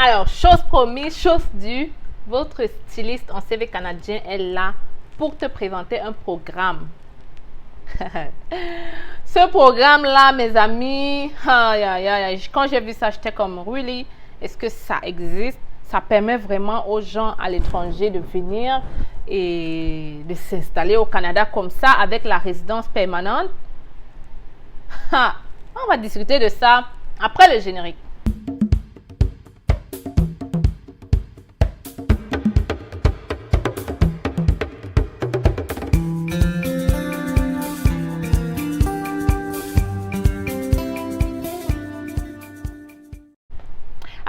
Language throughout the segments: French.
Alors, chose promise, chose due, votre styliste en CV canadien est là pour te présenter un programme. Ce programme-là, mes amis, quand j'ai vu ça, j'étais comme, really, est-ce que ça existe? Ça permet vraiment aux gens à l'étranger de venir et de s'installer au Canada comme ça, avec la résidence permanente. On va discuter de ça après le générique.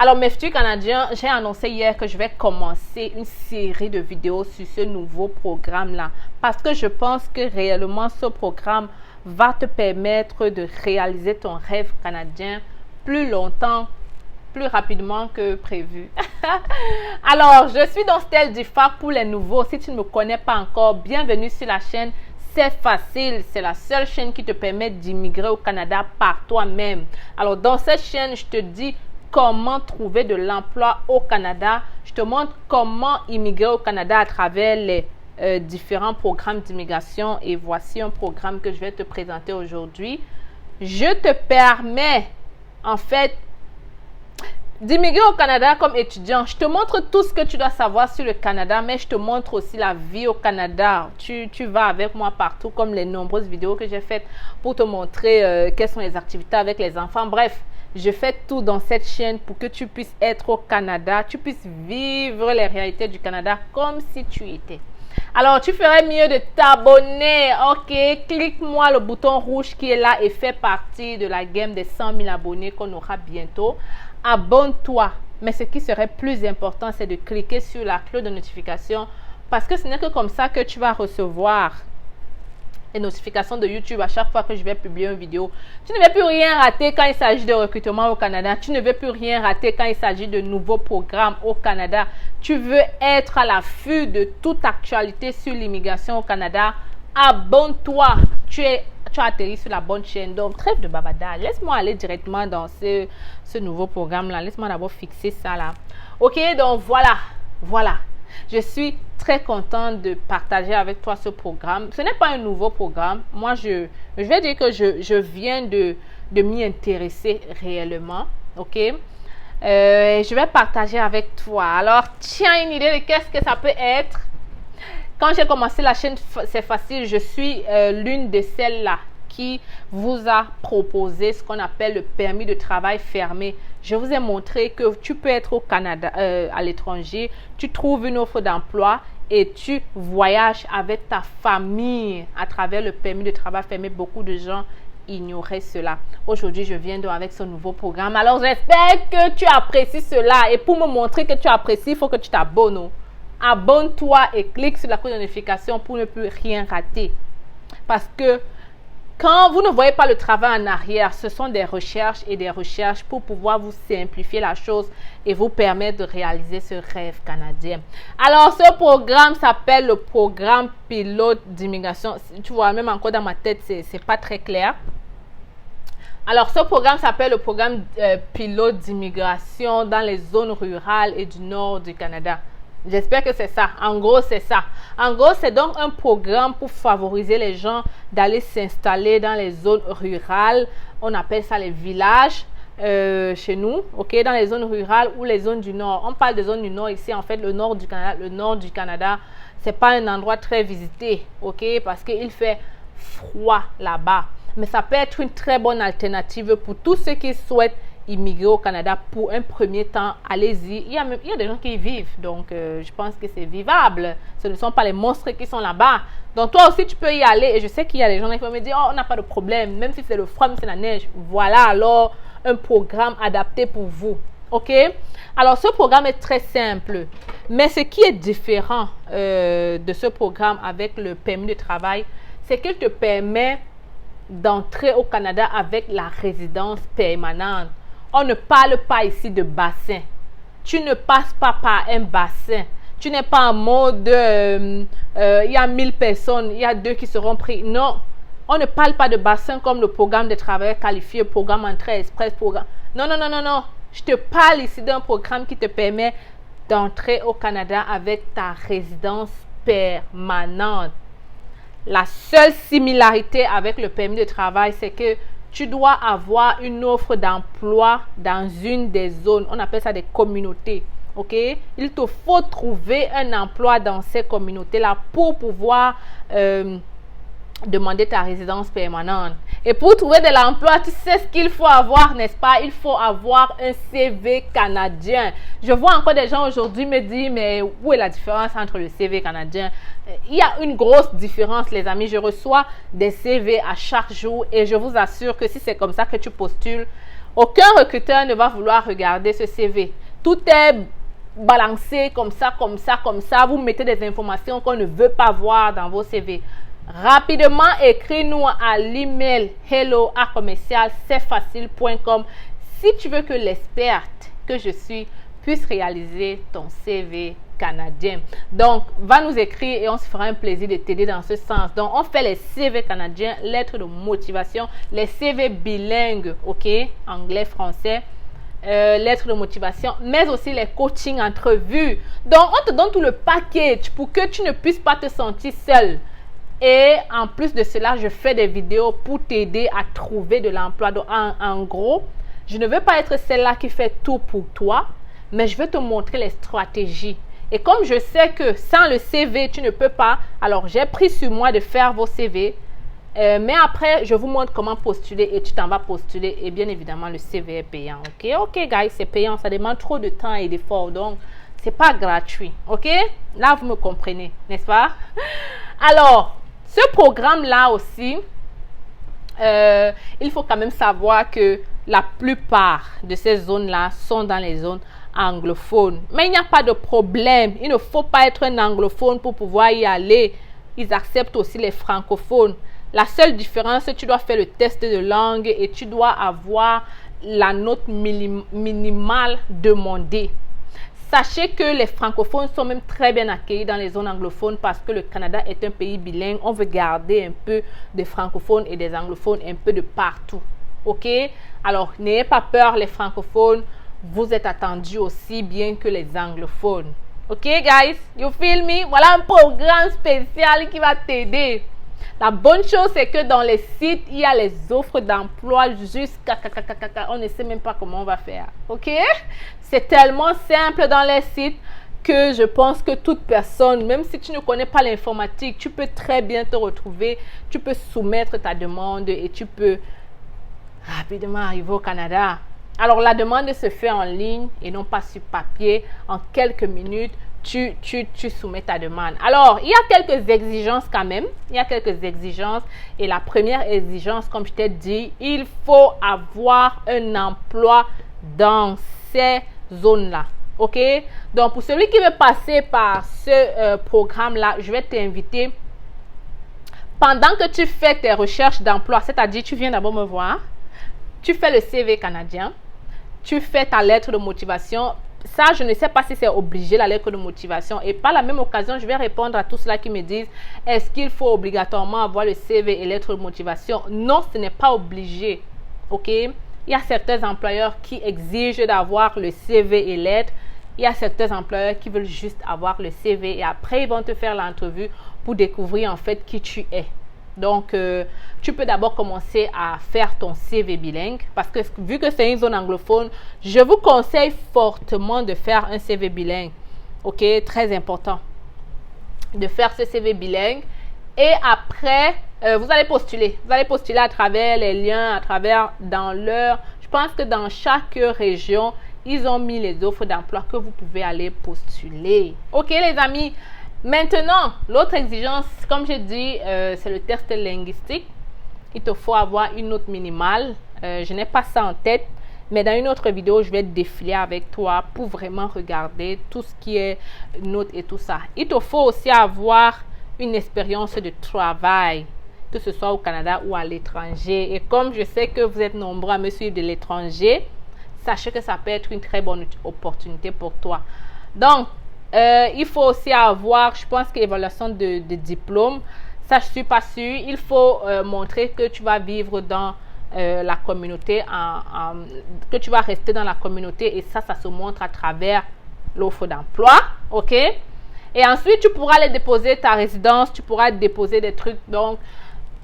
Alors, mes futurs Canadiens, j'ai annoncé hier que je vais commencer une série de vidéos sur ce nouveau programme-là. Parce que je pense que réellement, ce programme va te permettre de réaliser ton rêve canadien plus longtemps, plus rapidement que prévu. Alors, je suis dans Stèle Diffa pour les nouveaux. Si tu ne me connais pas encore, bienvenue sur la chaîne. C'est facile, c'est la seule chaîne qui te permet d'immigrer au Canada par toi-même. Alors, dans cette chaîne, je te dis comment trouver de l'emploi au Canada. Je te montre comment immigrer au Canada à travers les différents programmes d'immigration. Et voici un programme que je vais te présenter aujourd'hui. Je te permets, en fait, d'immigrer au Canada comme étudiant. Je te montre tout ce que tu dois savoir sur le Canada, mais je te montre aussi la vie au Canada. Tu vas avec moi partout, comme les nombreuses vidéos que j'ai faites pour te montrer quelles sont les activités avec les enfants. Bref, je fais tout dans cette chaîne pour que tu puisses être au Canada, tu puisses vivre les réalités du Canada comme si tu y étais. Alors, tu ferais mieux de t'abonner. Ok, clique-moi le bouton rouge qui est là et fais partie de la game des 100 000 abonnés qu'on aura bientôt. Abonne-toi. Mais ce qui serait plus important, c'est de cliquer sur la cloche de notification parce que ce n'est que comme ça que tu vas recevoir les notifications de YouTube à chaque fois que je vais publier une vidéo. Tu ne veux plus rien rater quand il s'agit de recrutement au Canada. Tu ne veux plus rien rater quand il s'agit de nouveaux programmes au Canada. Tu veux être à l'affût de toute actualité sur l'immigration au Canada. Abonne-toi. Tu as atterri sur la bonne chaîne. Donc, trêve de bavardage. Laisse-moi aller directement dans ce nouveau programme-là. Laisse-moi d'abord fixer ça là. Ok, donc voilà. Je suis très contente de partager avec toi ce programme. Ce n'est pas un nouveau programme. Moi, je vais dire que je viens de m'y intéresser réellement. Ok? Je vais partager avec toi. Alors, tiens une idée de qu'est-ce que ça peut être. Quand j'ai commencé la chaîne, c'est facile. Je suis l'une de celles-là qui vous a proposé ce qu'on appelle le permis de travail fermé. Je vous ai montré que tu peux être au Canada, à l'étranger, tu trouves une offre d'emploi et tu voyages avec ta famille à travers le permis de travail fermé. Beaucoup de gens ignoraient cela. Aujourd'hui, je viens donc avec ce nouveau programme. Alors, j'espère que tu apprécies cela. Et pour me montrer que tu apprécies, il faut que tu t'abonnes. Abonne-toi et clique sur la cloche de notification pour ne plus rien rater. Parce que quand vous ne voyez pas le travail en arrière, ce sont des recherches et des recherches pour pouvoir vous simplifier la chose et vous permettre de réaliser ce rêve canadien. Alors, ce programme s'appelle le programme pilote d'immigration. Tu vois, même encore dans ma tête, c'est pas très clair. Alors, ce programme s'appelle le programme pilote d'immigration dans les zones rurales et du nord du Canada. J'espère que c'est ça. En gros, c'est ça. En gros, c'est donc un programme pour favoriser les gens d'aller s'installer dans les zones rurales. On appelle ça les villages chez nous, ok, dans les zones rurales ou les zones du nord. On parle des zones du nord ici. En fait, le nord du Canada, c'est pas un endroit très visité, ok, parce qu'il fait froid là-bas. Mais ça peut être une très bonne alternative pour tous ceux qui souhaitent immigrer au Canada pour un premier temps. Allez-y. Il y a des gens qui y vivent. Donc, je pense que c'est vivable. Ce ne sont pas les monstres qui sont là-bas. Donc, toi aussi, tu peux y aller. Et je sais qu'il y a des gens qui vont me dire, oh, on n'a pas de problème. Même si c'est le froid, même si c'est la neige. Voilà alors un programme adapté pour vous. OK? Alors, ce programme est très simple. Mais ce qui est différent de ce programme avec le permis de travail, c'est qu'il te permet d'entrer au Canada avec la résidence permanente. On ne parle pas ici de bassin. Tu ne passes pas par un bassin. Tu n'es pas en mode, il y a 1000 personnes, il y a 2 qui seront pris. Non, on ne parle pas de bassin comme le programme de travailleurs qualifiés, programme entrée express, programme. Non. Je te parle ici d'un programme qui te permet d'entrer au Canada avec ta résidence permanente. La seule similarité avec le permis de travail, c'est que tu dois avoir une offre d'emploi dans une des zones. On appelle ça des communautés. Ok? Il te faut trouver un emploi dans ces communautés-là pour pouvoir demander ta résidence permanente. Et pour trouver de l'emploi, tu sais ce qu'il faut avoir, n'est-ce pas? Il faut avoir un CV canadien. Je vois encore des gens aujourd'hui me dire, mais où est la différence entre le CV canadien? Il y a une grosse différence, les amis. Je reçois des CV à chaque jour et je vous assure que si c'est comme ça que tu postules, aucun recruteur ne va vouloir regarder ce CV. Tout est balancé comme ça, comme ça, comme ça. Vous mettez des informations qu'on ne veut pas voir dans vos CV. Rapidement, écris-nous à l'email hello@cfacile.com si tu veux que l'experte que je suis puisse réaliser ton CV canadien. Donc, va nous écrire et on se fera un plaisir de t'aider dans ce sens. Donc, on fait les CV canadiens, lettres de motivation, les CV bilingues, ok, anglais, français, lettres de motivation, mais aussi les coachings entrevues. Donc, on te donne tout le package pour que tu ne puisses pas te sentir seul. Et en plus de cela, je fais des vidéos pour t'aider à trouver de l'emploi. Donc, en gros, je ne veux pas être celle-là qui fait tout pour toi, mais je veux te montrer les stratégies. Et comme je sais que sans le CV, tu ne peux pas, alors j'ai pris sur moi de faire vos CV. Mais après, je vous montre comment postuler et tu t'en vas postuler. Et bien évidemment, le CV est payant. Ok, guys, c'est payant. Ça demande trop de temps et d'efforts. Donc, c'est pas gratuit. Ok? Là, vous me comprenez, n'est-ce pas? Alors, ce programme-là aussi, il faut quand même savoir que la plupart de ces zones-là sont dans les zones anglophones. Mais il n'y a pas de problème. Il ne faut pas être un anglophone pour pouvoir y aller. Ils acceptent aussi les francophones. La seule différence, c'est que tu dois faire le test de langue et tu dois avoir la note minimale demandée. Sachez que les francophones sont même très bien accueillis dans les zones anglophones parce que le Canada est un pays bilingue. On veut garder un peu des francophones et des anglophones un peu de partout. Ok? Alors, n'ayez pas peur les francophones. Vous êtes attendus aussi bien que les anglophones. Ok, guys? You feel me? Voilà un programme spécial qui va t'aider. La bonne chose, c'est que dans les sites, il y a les offres d'emploi jusqu'à... On ne sait même pas comment on va faire. Ok? C'est tellement simple dans les sites que je pense que toute personne, même si tu ne connais pas l'informatique, tu peux très bien te retrouver. Tu peux soumettre ta demande et tu peux rapidement arriver au Canada. Alors, la demande se fait en ligne et non pas sur papier. En quelques minutes, tu soumets ta demande. Alors, il y a quelques exigences quand même. Il y a quelques exigences. Et la première exigence, comme je t'ai dit, il faut avoir un emploi dans ces zones-là. OK? Donc, pour celui qui veut passer par ce programme-là, je vais t'inviter. Pendant que tu fais tes recherches d'emploi, c'est-à-dire, tu viens d'abord me voir, tu fais le CV canadien, tu fais ta lettre de motivation. Ça, je ne sais pas si c'est obligé, la lettre de motivation. Et par la même occasion, je vais répondre à tous ceux qui me disent, est-ce qu'il faut obligatoirement avoir le CV et lettre de motivation? Non, ce n'est pas obligé. OK? Il y a certains employeurs qui exigent d'avoir le CV et lettre. Il y a certains employeurs qui veulent juste avoir le CV et après, ils vont te faire l'entrevue pour découvrir en fait qui tu es. Donc, tu peux d'abord commencer à faire ton CV bilingue parce que vu que c'est une zone anglophone, je vous conseille fortement de faire un CV bilingue. OK? Très important de faire ce CV bilingue. Et après, vous allez postuler. Vous allez postuler à travers les liens, à travers dans leur... Je pense que dans chaque région, ils ont mis les offres d'emploi que vous pouvez aller postuler. OK, les amis? Maintenant, l'autre exigence, comme je dis, c'est le test linguistique. Il te faut avoir une note minimale. Je n'ai pas ça en tête, mais dans une autre vidéo, je vais défiler avec toi pour vraiment regarder tout ce qui est notes et tout ça. Il te faut aussi avoir une expérience de travail, que ce soit au Canada ou à l'étranger. Et comme je sais que vous êtes nombreux à me suivre de l'étranger, sachez que ça peut être une très bonne opportunité pour toi. Donc, il faut aussi avoir, je pense, évaluation de diplôme. Ça, je ne suis pas sûre. Il faut montrer que tu vas vivre dans la communauté, que tu vas rester dans la communauté, et ça se montre à travers l'offre d'emploi, ok? Et ensuite, tu pourras aller déposer ta résidence, tu pourras déposer des trucs. Donc,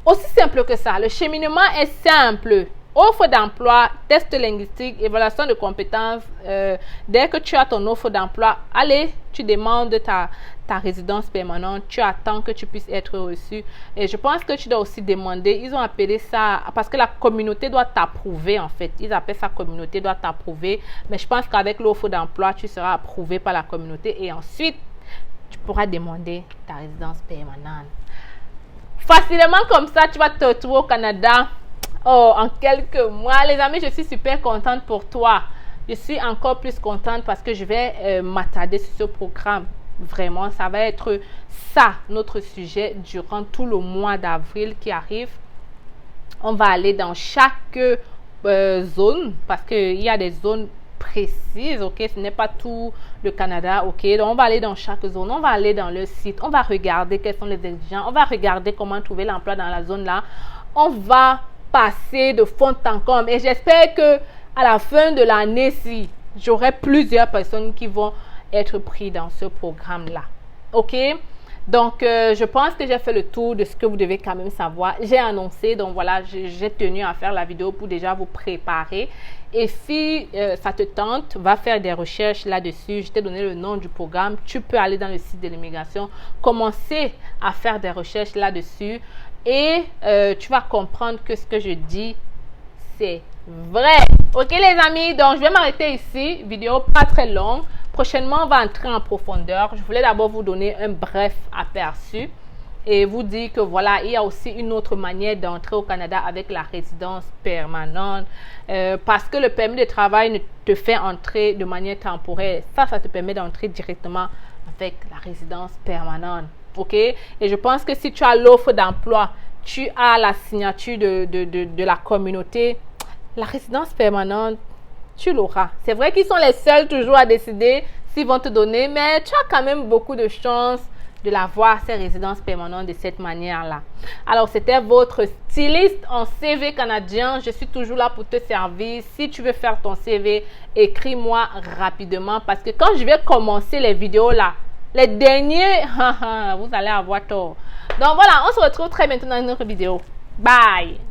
aussi simple que ça. Le cheminement est simple. Offre d'emploi, test linguistique, évaluation de compétences. Dès que tu as ton offre d'emploi, allez, tu demandes ta résidence permanente. Tu attends que tu puisses être reçu. Et je pense que tu dois aussi demander. Ils ont appelé ça, parce que la communauté doit t'approuver en fait. Ils appellent ça communauté doit t'approuver. Mais je pense qu'avec l'offre d'emploi, tu seras approuvé par la communauté. Et ensuite, tu pourras demander ta résidence permanente. Facilement comme ça, tu vas te retrouver au Canada. Oh, en quelques mois. Les amis, je suis super contente pour toi. Je suis encore plus contente parce que je vais m'attarder sur ce programme. Vraiment, ça va être ça, notre sujet, durant tout le mois d'avril qui arrive. On va aller dans chaque zone, parce qu'il y a des zones précises, ok? Ce n'est pas tout le Canada, ok? Donc, on va aller dans chaque zone. On va aller dans le site. On va regarder quels sont les exigences. On va regarder comment trouver l'emploi dans la zone là. On va passer de fond en comble, et j'espère que à la fin de l'année, si j'aurai plusieurs personnes qui vont être prises dans ce programme là, ok? Donc je pense que j'ai fait le tour de ce que vous devez quand même savoir. J'ai annoncé, donc voilà, j'ai tenu à faire la vidéo pour déjà vous préparer. Et si ça te tente, va faire des recherches là-dessus. Je t'ai donné le nom du programme. Tu peux aller dans le site de l'immigration, commencer à faire des recherches là-dessus. Et tu vas comprendre que ce que je dis, c'est vrai. Ok les amis, donc je vais m'arrêter ici. Vidéo pas très longue. Prochainement, on va entrer en profondeur. Je voulais d'abord vous donner un bref aperçu et vous dire que voilà, il y a aussi une autre manière d'entrer au Canada avec la résidence permanente. Parce que le permis de travail ne te fait entrer de manière temporaire. Ça te permet d'entrer directement avec la résidence permanente. Ok, et je pense que si tu as l'offre d'emploi, tu as la signature de la communauté, la résidence permanente, tu l'auras. C'est vrai qu'ils sont les seuls toujours à décider s'ils vont te donner, mais tu as quand même beaucoup de chances de l'avoir, ces résidences permanentes, de cette manière-là. Alors, c'était votre styliste en CV canadien. Je suis toujours là pour te servir. Si tu veux faire ton CV, écris-moi rapidement, parce que quand je vais commencer les vidéos là, les derniers, vous allez avoir tort. Donc voilà, on se retrouve très bientôt dans une autre vidéo. Bye!